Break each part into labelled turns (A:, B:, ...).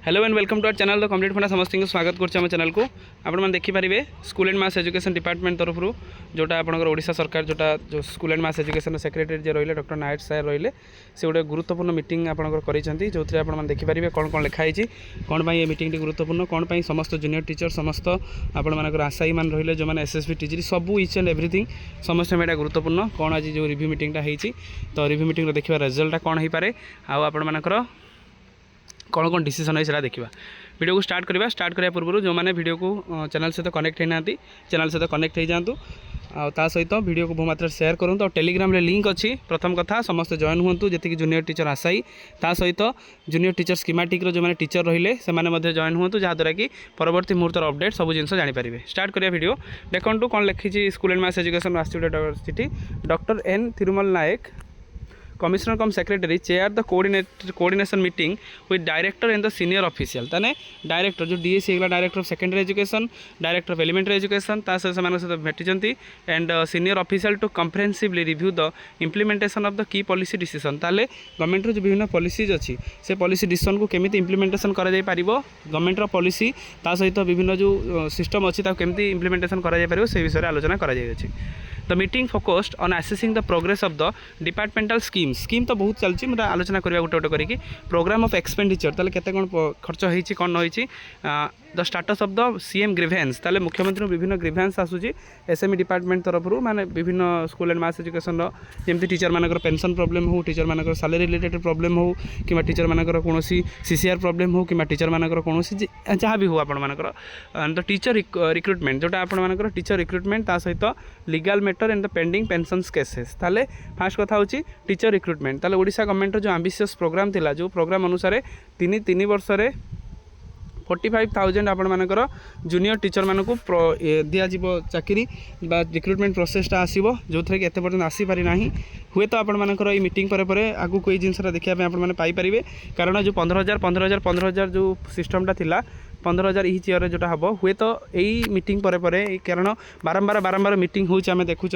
A: Hello and welcome to our channel the complete Funda समस्त स्वागत करम चैनल को आपने देखिपारे school and mass education department तरफ जोटा आपंकर ओडिशा सरकार जोटा जो school and mass education secretary जो रही डॉक्टर नायक साहेब रही से गोटे गुरुत्वपूर्ण मीटिंग आपंकर जो थे आप देखिपारे कौन कौन लिखाई कौन ये मीटिंग गुरुत्वपूर्ण कौन समस्त जूनियर टीचर समस्त आपर आशायी मान रही जो मैंने एसएसबी टीचर सब इच एंड एवरीथिंग समस्त यहाँ गुरुत्वपूर्ण कौन आज जो रिव्यू मीटिंगटा होती तो रिव्यू मीटिंग देखा रिजल्टा कौन हो पारे आपर कौन कौन डिसीजन है देखा वीडियो को स्टार्ट करने पूर्व जो मैंने वीडियो को चैनल सहित कनेक्ट होना चैनल सहित कनेक्ट हो जातु सहित वीडियो को बहुमात्रा शेयर करूँ और टेलीग्राम लिंक अच्छी प्रथम कथा समस्त जॉइन हूँ जी जूनियर टीचर आशायी सहित जूनियर टीचर स्कीमेटिक जो मैंने टीचर रहिले से जॉइन हूँ जहाँद्वारा कि परवर्ती मुहूर्तर अपडेट सब जिन जानीपारे स्टार्ट करिया वीडियो देखो कौन लिखी स्कूल एंड मास एजुकेशन आसिटी doctor N Tirumal Nayak commissioner cum secretary chair the coordination meeting with director and the senior official ताने डायरेक्टर जो डीएसी होगा director of secondary education director of elementary education सहित भेटी and senior official to comprehensively review the implementation of the key policy decision ताले government जो विभिन्न policies अच्छी से पॉलिसी डिसीजन को केमी इम्प्लीमेंटेशन गवर्नमेंट पॉलिसी सहित विभिन्न जो सिस्टम अच्छी केमी इम्प्लीमेंटेशन से विषय आलोचना कर the meeting focused on assessing the progress of the departmental scheme तो बहुत चलती मतलब आलोचना करवा गोटे गोटे करके प्रोग्राम ऑफ एक्सपेंडिचर ताले केते कोन खर्च होईची कोन होईची the status of the CM grievance ताले मुख्यमंत्री विभिन्न ग्रीवेंस आसुची एसएमई डिपार्टमेंट तरफ माने विभिन्न स्कूल एंड मास एजुकेशन जेमती टीचर मानकर पेंशन प्रॉब्लम हो टीचर मानकर सैलरी रिलेटेड प्रॉब्लम हो कि टीचर मानकर कोनोसी सीसीआर प्रॉब्लम हो कि टीचर मानकर कोनोसी जहाँ भी हो आपण मानकर द टीचर रिक्रुटमेंट जोटा आपण मानकर टीचर रिक्रुटमेंट ता सहित legal matter and the pending pensions cases ताले फास्ट कथा होची टीचर रिक्रुटमेंट ताले ओडिशा गवर्नमेंट जो एम्बिशियस प्रोग्राम थिला जो प्रोग्राम अनुसार तीन वर्ष 45,000 आपण मानकर जूनियर टीचर मानक दिज्व चाकरी रिक्रुटमेंट प्रोसेसटा आसो जो थे कि एत पर्यटन आसीपारी ना हुए तो आपण मानकर ये मीटिंग पर आगू कोई जिनसा देखा पाइपर कारण जो 15,000 जो सिस्टमटा थिला 15,000 इच ईयर जोटा हम हुए तो यही मीटिंग पर कारण बारंबार मीटिंग होमें देखुं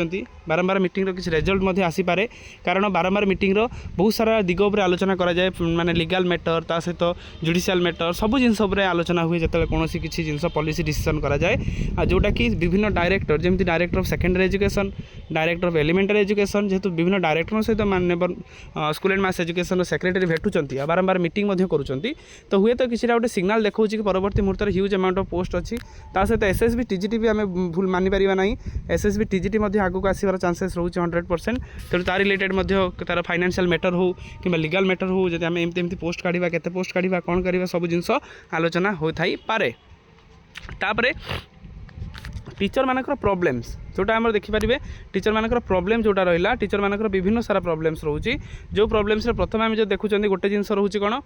A: बारंबार मीटिंग किसी रिजल्ट आसीपे कारण बारंबार मीटिंग बहुत सारा दिग उपर आलोचना कराए माने लीगल मैटर ता सहित जुडिशियल मैटर सब जिनस आलोचना हुए जो कौन किसी जिन पॉलिसी डिसीजन कराए जोटा कि विभिन्न डायरेक्टर जमी director of secondary education director of elementary education जेहेतु विभिन्न डायरेक्टर सहित माननीय school and mass education secretary भेटुंट बारंबार मीटिंग करुँच तो हुए तो किसी गोटे सिग्नाल देखा कि परवर्ती मुहूर्त ह्यूज अमाउंट ऑफ पोस्ट अच्छी सहित एसएसबी टीजीटी भी आम भूल मानिपर ना एसएसबी टीजीटी आगू आसवर चांसेस रोचे 100% तेणु तार रिलेटेड तार फाइनेंशियल मैटर हो कि लीगल मैटर हो जब आम एमती पोस्ट काढ़ा केते पोस्ट काढ़ा कौन करवा सब जिन आलोचना होता पारे तापर टीचर मानकर प्रॉब्लम्स जोटा आम देखिपारे टीचर मानकर प्रॉब्लम जोटा रहा टीचर मानकर विभिन्न सारा प्रॉब्लम्स रोचे जो प्रॉब्लम्स प्रथम आम जो देखुं गोटे जिन रोचे कौन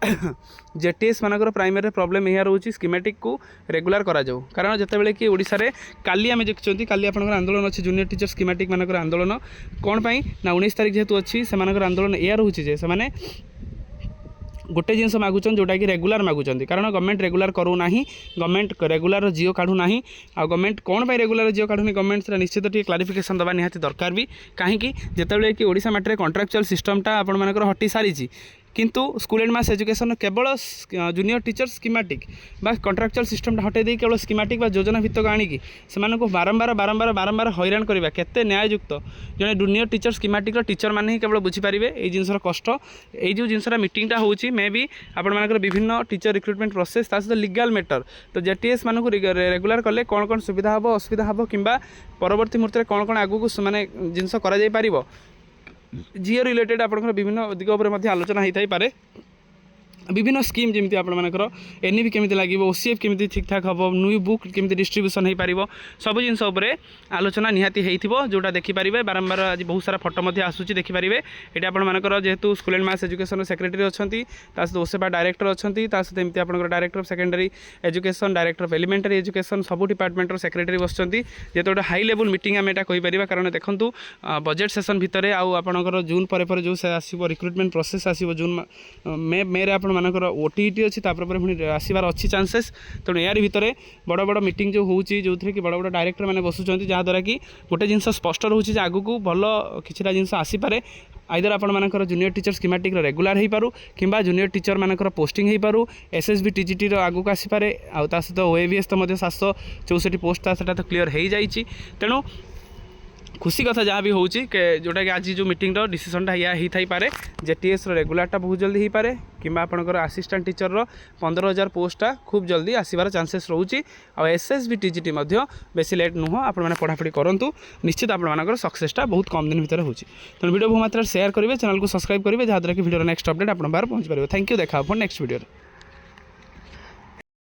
A: जेटीएस मानकर प्राइमरी प्रॉब्लम यह रोचे स्कीमेटिक को रेगुलर करा जाऊ कारण जितेबाला कि ओडिशा रे काली आम देखुं काली आपंकर आंदोलन अच्छी जूनियर टीचर स्कीमेटिक मानकर आंदोलन कौन पाई ना 19 तारीख जेहेतु अच्छी से आंदोलन यह रोचे से माने गोटे जिनस मागुचन जोटा कि रेगुलर मागुचंती कारण गवर्नमेंट रेगुलर करूना गवर्नमेंट रेगुलर जियो काढ़ूना आ गवर्नमेंट कौन पाई रेगुलर जियो काढ़ुनी गवर्नमेंट निश्चित टी क्लारिफिकेशन दबा निहाती दरकार भी कहीं जितेबाला कि ओडिशा माटे कॉन्ट्रैक्चुअल सिस्टमटा आपण मानकर हटी सारी किंतु स्कूल एंड मास एजुकेशन केवल जूनियर टीचर स्कीमेटिक बा कॉन्ट्रैक्चुअल सिस्टम हटे दे केवल स्कीमेटिक बा योजना भित्तक आनिकी से बारंबार हैरान करवा केते न्याययुक्त जड़े जूनियर टीचर स्कीमेटिक टीचर मैंने ही केवल बुझीपारे ये जिनसर कष्ट ये जो जिनसा मीटिंगटा होची मे भी आपण मानकर विभिन्न टीचर रिक्रुटमेंट प्रोसेस सहित लीगल मैटर तो जेटीएस मानक रेगुलर कले कौन कौन सुविधा हम असुविधा हम कि परवर्ती मुहूर्त कौन कौन आगू माने जिनस कर जियो रिलेटेड आप विभिन्न दिग उपर आलोचना होता पारे विभिन्न स्कीम जमी आपर एनईपी केमी लगे ओसीएफ केमी ठीक ठाक हम न्यू बुक केमी डिस्ट्रीब्यूशन हो पार सब जिन आलोचना निहाती हो जोटा देखिपारे बारंबार आज बहुत सारा फोटो आसूँ देखिपारे ये आपर जेहेतु school and mass education secretary अच्छा ओसेपा डायरेक्टर अच्छा एमती आप director of secondary education director of elementary education सब डिपार्टमेंट सेक्रेटरी बस जो गोटे हाई लेवल मीटिंग आम यहाँ कहीपर कारण देखूँ बजेट सेसन भितर आपर जून पर जो आसो रिक्रुटमेंट प्रोसेस आसो जून मे आप मानकर ओटीटी अच्छी पुणी आसबार अच्छी चांसेस तेणु यार भितर बड़ बड़ मीटिंग जो होची जो थे कि बड़ बड़ डायरेक्टर मैंने बसुँच जहाँद्वारा कि गोटे जिन स्पष्ट रोचे आगू को भल किसी जिन आसीपे आइदर आपर जूनियर टीचर स्कीमेटिक रेगुलर हो पारू कि जूनियर टीचर मानकर पोस्टिंग हो पारू एसएसबी टीजीटी आगू को आसीपे आउ सहित ओएवीएस तो 764 पोस्ट था तो क्लीयर हो जाइए तेणु खुशी कथा जहाँ भी होची जोटा कि आज जो मीटिंग डिसीजनटा या ही थाई पारे जेटीएस रेगुलारटा बहुत जल्दी हो पारे कि आपंकर आसिस्टेंट टीचर 15,000 पोस्टा खूब जल्दी आसबार चांसेस रोचे आ एसएसबी टीजीटी बेसी लेट नुह आप पढ़ापढ़ी करूँ निश्चित आपर सक्सेसटा बहुत कम दिन भितर होची तेणु वीडियो बहुत मात्रा शेयर करेंगे चैनल को सब्सक्राइब करेंगे जहाँद्वारा कि वीडियो नेक्स्ट अपडेट आप पाखे पहुँच पारे थैंक यू देखा नेक्स्ट वीडियो।